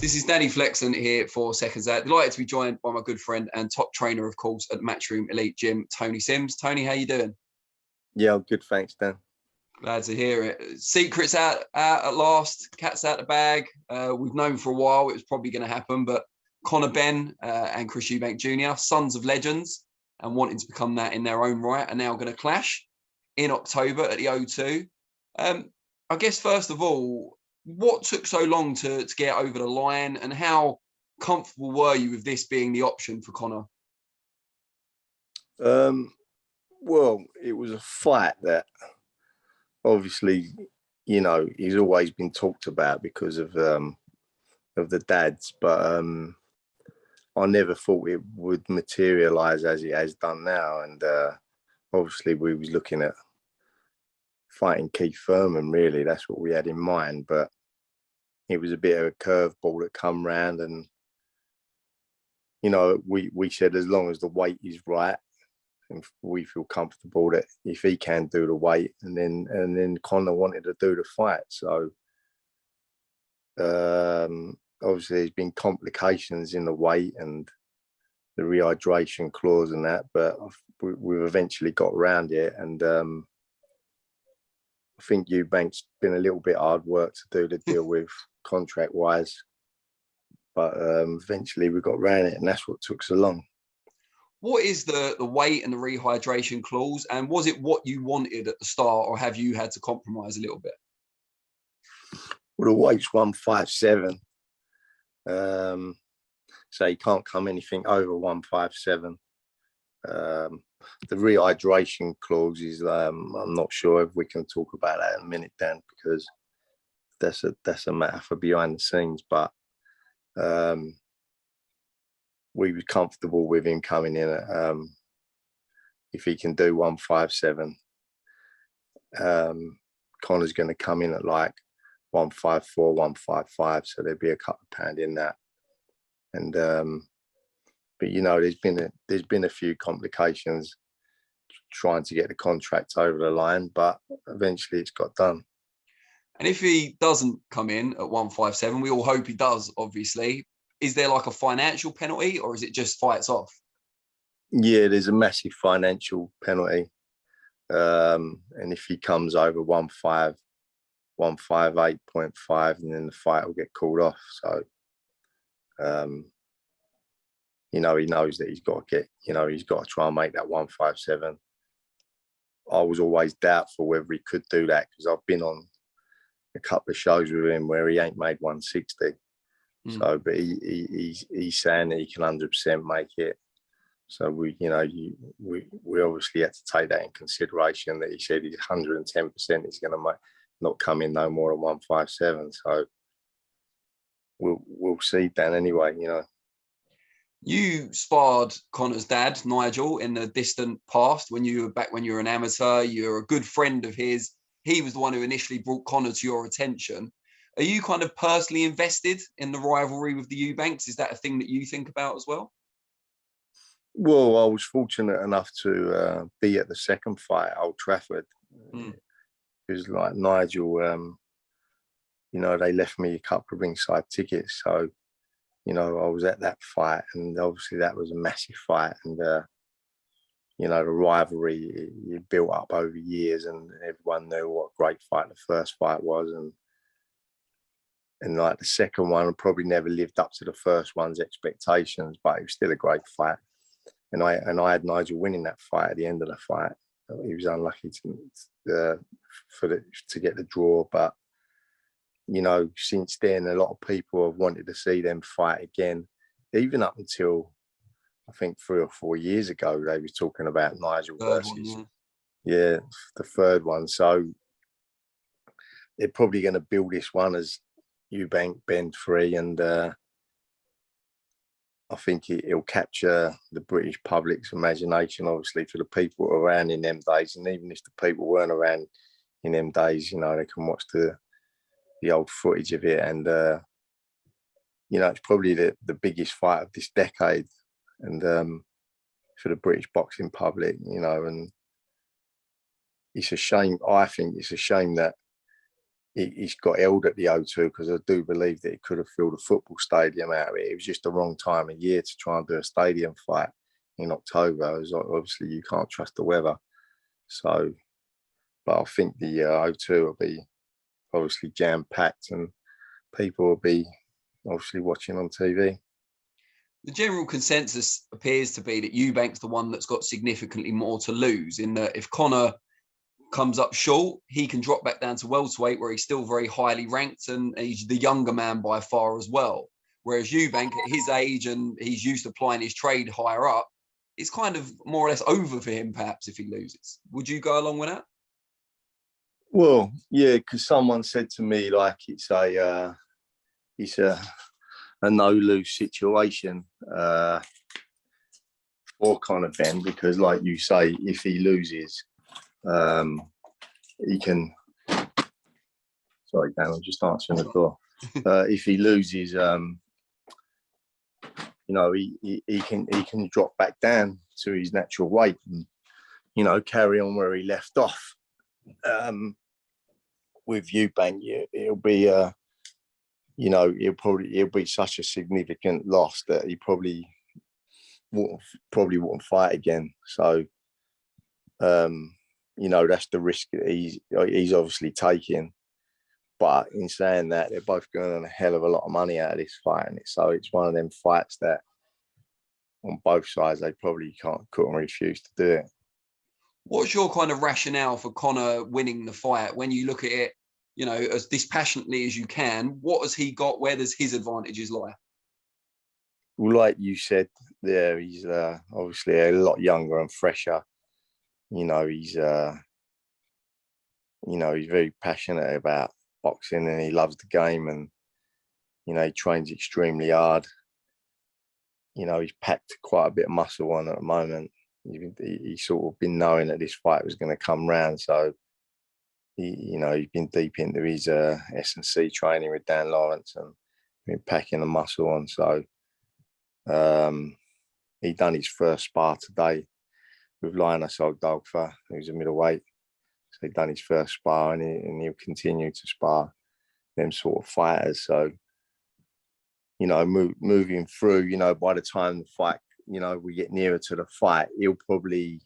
This is Danny Flexon here for Seconds Out. Delighted to be joined by my good friend and top trainer, of course, at Matchroom Elite Gym, Tony Sims. Tony, how you doing? Yeah, I'm good, thanks, Dan. Glad to hear it. Secrets out at last. Cat's out the bag. We've known for a while it was probably going to happen, but Conor Benn and Chris Eubank Jr, sons of legends and wanting to become that in their own right, are now going to clash in October at the O2. I guess, first of all, what took so long to get over the line, and how comfortable were you with this being the option for Conor? Well, it was a fight that obviously, you know, he's always been talked about because of the dads, but I never thought it would materialise as it has done now. And obviously we was looking at fighting Keith Thurman, really. That's what we had in mind, but it was a bit of a curveball that come round, and you know, we said as long as the weight is right and we feel comfortable that if he can do the weight, and then Conor wanted to do the fight. So obviously there's been complications in the weight and the rehydration clause and that, but we've eventually got around it. And I think Eubank's been a little bit hard work to do the deal with contract wise, but eventually we got around it, and that's what took so long. What is the weight and the rehydration clause, and was it what you wanted at the start, or have you had to compromise a little bit? Well, the weight's 157, so you can't come anything over 157. The rehydration clause is, I'm not sure if we can talk about that in a minute, Dan, because that's a matter for behind the scenes. But we were comfortable with him coming in at, if he can do 157. Conor's going to come in at like 154, 155, so there'd be a couple of pound in that. And but you know, there's been a few complications trying to get the contract over the line, but eventually it's got done. And if he doesn't come in at 157, we all hope he does, obviously, is there like a financial penalty, or is it just fights off? Yeah, there's a massive financial penalty. And if he comes over 158.5, and then the fight will get called off. So, you know, he knows that he's got to try and make that 157. I was always doubtful whether he could do that, because I've been on a couple of shows with him where he ain't made 160. So, but he's saying that he can 100% make it. So we obviously had to take that in consideration, that he said he's 110% is going to not come in no more than 157. So we'll see, Dan. Anyway, you know. You sparred Conor's dad, Nigel, in the distant past when you were an amateur. You're a good friend of his. He was the one who initially brought Conor to your attention. Are you kind of personally invested in the rivalry with the Eubanks? Is that a thing that you think about as well? Well, I was fortunate enough to be at the second fight at Old Trafford. Because like Nigel, you know, they left me a couple of ringside tickets. So, you know, I was at that fight, and obviously that was a massive fight. And, you know, the rivalry, it built up over years, and everyone knew what a great fight the first fight was. And like the second one probably never lived up to the first one's expectations, but it was still a great fight. And I had Nigel winning that fight at the end of the fight. He was unlucky to get the draw, but you know, since then, a lot of people have wanted to see them fight again. Even up until I think 3 or 4 years ago, they were talking about Nigel versus the third one. So they're probably going to build this one as Eubank Benn 3, and I think it'll capture the British public's imagination, obviously, for the people around in them days. And even if the people weren't around in them days, you know, they can watch the old footage of it. And, you know, it's probably the biggest fight of this decade, and for the British boxing public, you know. And it's a shame, I think it's a shame that he's got held at the O2 because I do believe that he could have filled a football stadium out of it. It was just the wrong time of year to try and do a stadium fight in October. It was like, obviously, you can't trust the weather. So, but I think the O2 will be obviously jam-packed and people will be obviously watching on TV. The general consensus appears to be that Eubank's the one that's got significantly more to lose, in that if Conor comes up short, he can drop back down to welterweight where he's still very highly ranked and he's the younger man by far as well. Whereas Eubank, at his age and he's used to applying his trade higher up, it's kind of more or less over for him perhaps if he loses. Would you go along with that? Well, yeah, because someone said to me like it's a no-lose situation for Conor Benn, because like you say, if he loses, he can. Sorry, Dan, I'm just answering the door. If he loses, he can drop back down to his natural weight and carry on where he left off. With Eubank, it'll be he'll be such a significant loss that he probably wouldn't fight again. So that's the risk that he's obviously taking. But in saying that, they're both going on a hell of a lot of money out of this fight, and so it's one of them fights that on both sides they probably couldn't refuse to do it. What's your kind of rationale for Conor winning the fight? When you look at it, as dispassionately as you can, what has he got? Where does his advantages lie? Well, like you said there, he's obviously a lot younger and fresher. He's very passionate about boxing and he loves the game, and he trains extremely hard. He's packed quite a bit of muscle on at the moment. He's sort of been knowing that this fight was going to come round, so he's been deep into his S&C training with Dan Lawrence and been packing the muscle on. So he done his first spar today with Linus Ogdolfer, who's a middleweight. So he done his first spar, and he'll continue to spar them sort of fighters. So moving through, by the time the fight, we get nearer to the fight, he'll probably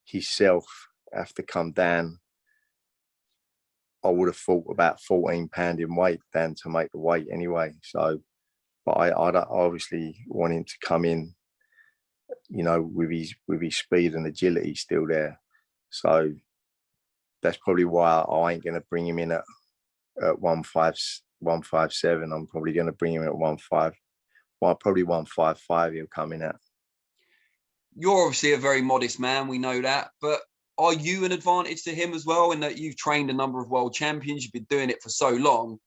himself have to come down. I would have thought about 14 pound in weight down to make the weight anyway. So, but I obviously want him to come in, with his speed and agility still there. So that's probably why I ain't going to bring him in at 157. I'm probably going to bring him at 155. Well, probably 155 he'll come in at. You're obviously a very modest man, we know that, but are you an advantage to him as well in that you've trained a number of world champions, you've been doing it for so long?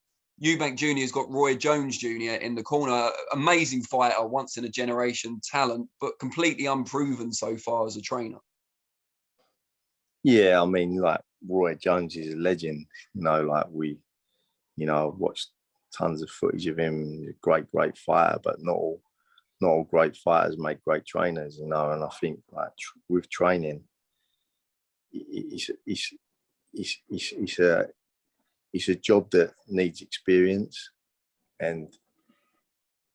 Eubank Jr. has got Roy Jones Jr. in the corner, amazing fighter, once in a generation talent, but completely unproven so far as a trainer. Yeah, I mean, like Roy Jones is a legend. I've watched tons of footage of him. He's a great fighter, but not all great fighters make great trainers, And I think with training, it's a job that needs experience, and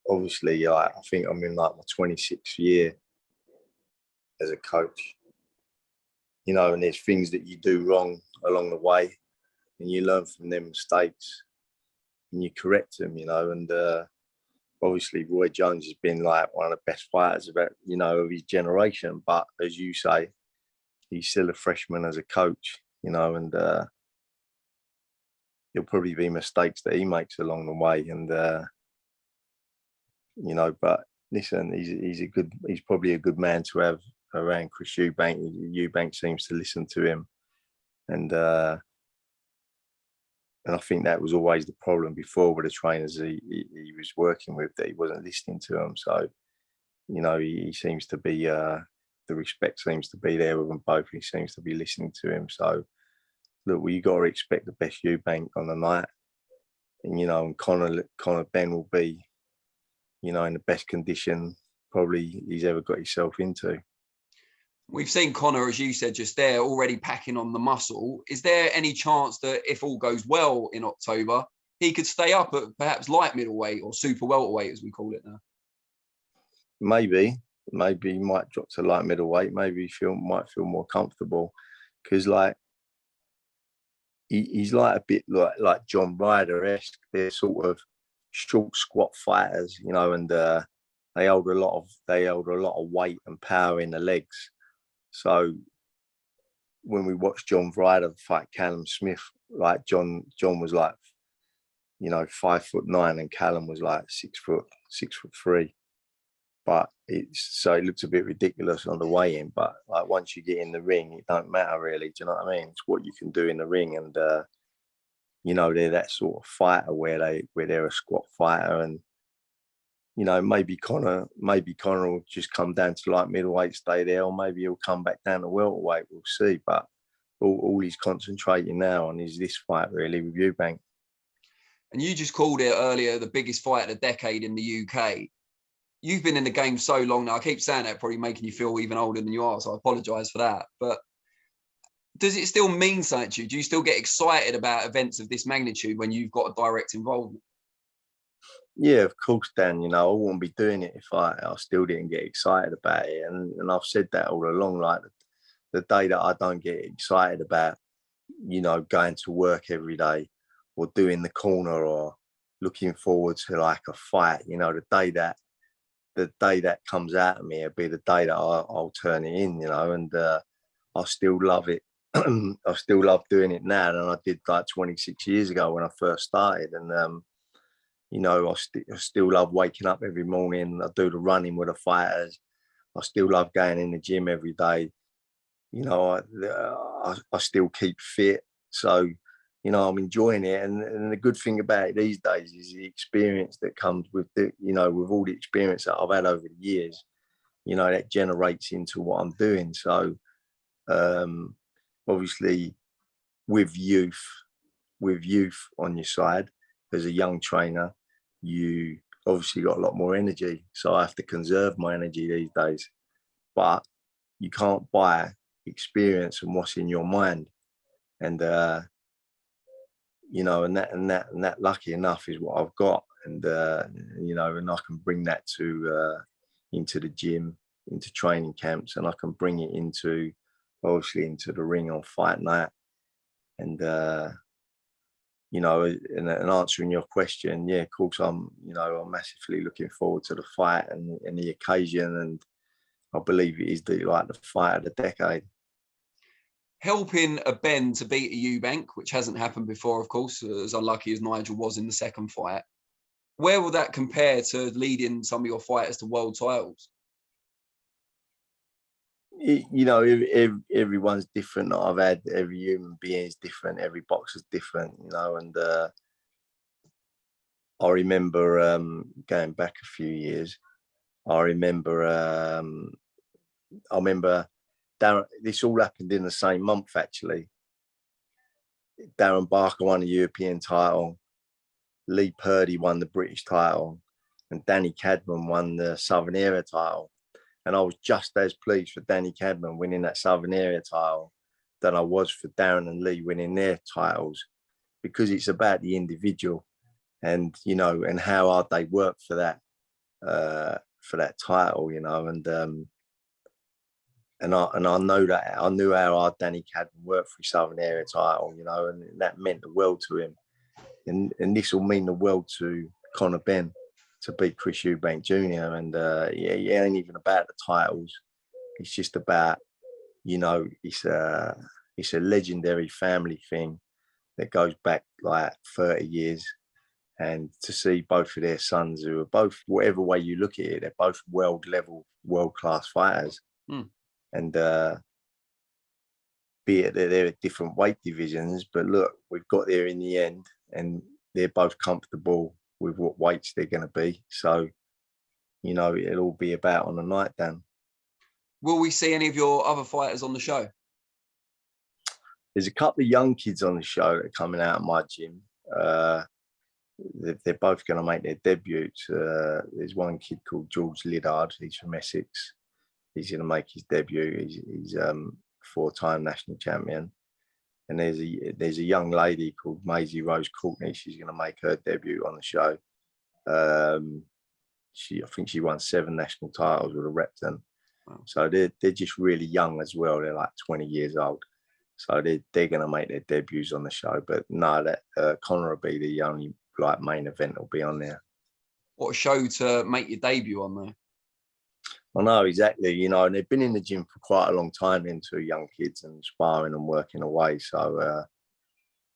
obviously, I think I'm in my 26th year as a coach. And there's things that you do wrong along the way, and you learn from them mistakes, and you correct them. And obviously, Roy Jones has been like one of the best fighters of his generation. But as you say, he's still a freshman as a coach. And there'll probably be mistakes that he makes along the way. And but listen, he's probably a good man to have around Chris Eubank. Eubank seems to listen to him, and I think that was always the problem before with the trainers he was working with, that he wasn't listening to them. So he seems to be the respect seems to be there with them both. He seems to be listening to him. So look, you got to expect the best Eubank on the night, and Conor Benn will be in the best condition probably he's ever got himself into. We've seen Conor, as you said just there, already packing on the muscle. Is there any chance that if all goes well in October, he could stay up at perhaps light middleweight or super welterweight, as we call it now? Maybe he might drop to light middleweight. Maybe might feel more comfortable, because like he's like a bit like John Ryder-esque. They're sort of short, squat fighters, you know, and they hold a lot of weight and power in the legs. So when we watched John Ryder fight Callum Smith, like John was like, you know, 5'9", and Callum was like 6'3". But it looks a bit ridiculous on the weigh-in. But like once you get in the ring, it don't matter really. Do you know what I mean? It's what you can do in the ring, and you know, they're that sort of fighter where they're a squat fighter, and you know, maybe Conor will just come down to light middleweight, stay there, or maybe he'll come back down to welterweight. We'll see. But all he's concentrating now on is this fight really with Eubank. And you just called it earlier the biggest fight of the decade in the UK. You've been in the game so long now. I keep saying that, probably making you feel even older than you are, so I apologise for that. But does it still mean something to you? Do you still get excited about events of this magnitude when you've got a direct involvement? Yeah, of course, Dan. You know, I wouldn't be doing it if I still didn't get excited about it. And I've said that all along. Like the day that I don't get excited about, you know, going to work every day or doing the corner or looking forward to like a fight, you know, the day that comes out of me will be the day that I'll turn it in, you know, and I still love it. I still love doing it now than I did like 26 years ago when I first started. And, you know, I still love waking up every morning. I do the running with the fighters. I still love going in the gym every day. You know, I still keep fit. So, you know, I'm enjoying it. And the good thing about it these days is the experience that comes with you know, with all the experience that I've had over the years, you know, that generates into what I'm doing. So, obviously with youth on your side as a young trainer, you obviously got a lot more energy. So I have to conserve my energy these days. But you can't buy experience and what's in your mind. And you know, and that lucky enough is what I've got. And you know, and I can bring that to into the gym, into training camps, and I can bring it into obviously into the ring on fight night. And you know, and answering your question, yeah, of course, I'm massively looking forward to the fight and the occasion, and I believe it is the fight of the decade. Helping a Benn to beat a Eubank, which hasn't happened before, of course, as unlucky as Nigel was in the second fight. Where will that compare to leading some of your fighters to world titles? You know, everyone's different. I've had every human being is different. Every boxer's different, you know. And I remember going back a few years. I remember Darren. This all happened in the same month, actually. Darren Barker won the European title. Lee Purdy won the British title, and Danny Cadman won the Southern Area title. And I was just as pleased for Danny Cadman winning that Southern Area title than I was for Darren and Lee winning their titles, because it's about the individual, and you know, and how hard they work for that title, you know. And I know that I knew how hard Danny Cadman worked for his Southern Area title, you know, and that meant the world to him. And this will mean the world to Conor Benn to beat Chris Eubank Jr. And yeah, it ain't even about the titles. It's just about, you know, it's a legendary family thing that goes back like 30 years. And to see both of their sons, who are both, whatever way you look at it, they're both world level, world class fighters. And be it that they're at different weight divisions, but look, we've got there in the end, and they're both comfortable with what weights they're going to be. So, you know, it'll all be about on the night, Dan. Will we see any of your other fighters on the show? There's a couple of young kids on the show that are coming out of my gym. They're both going to make their debuts. There's one kid called George Liddard. He's from Essex. he's going to make his debut. He's 4-time national champion. And there's a young lady called Maisie Rose Courtney. She's going to make her debut on the show. I think she won 7 national titles with a Repton. Wow. So they're just really young as well. They're like 20 years old. So they're going to make their debuts on the show. But no, that Conor will be the only like main event will be on there. What a show to make your debut on there. I know, exactly. You know, and they've been in the gym for quite a long time into young kids and sparring and working away. So,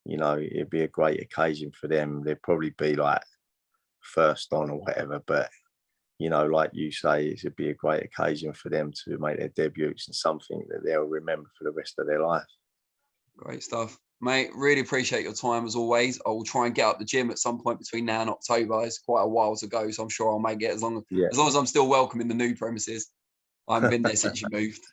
you know, it'd be a great occasion for them. They'd probably be like first on or whatever. But, you know, like you say, it'd be a great occasion for them to make their debuts and something that they'll remember for the rest of their life. Great stuff. Mate, really appreciate your time as always. I will try and get up the gym at some point between now and October. It's quite a while to go, so I'm sure I'll make it as long as I'm still welcome in the new premises. I haven't been there since you moved.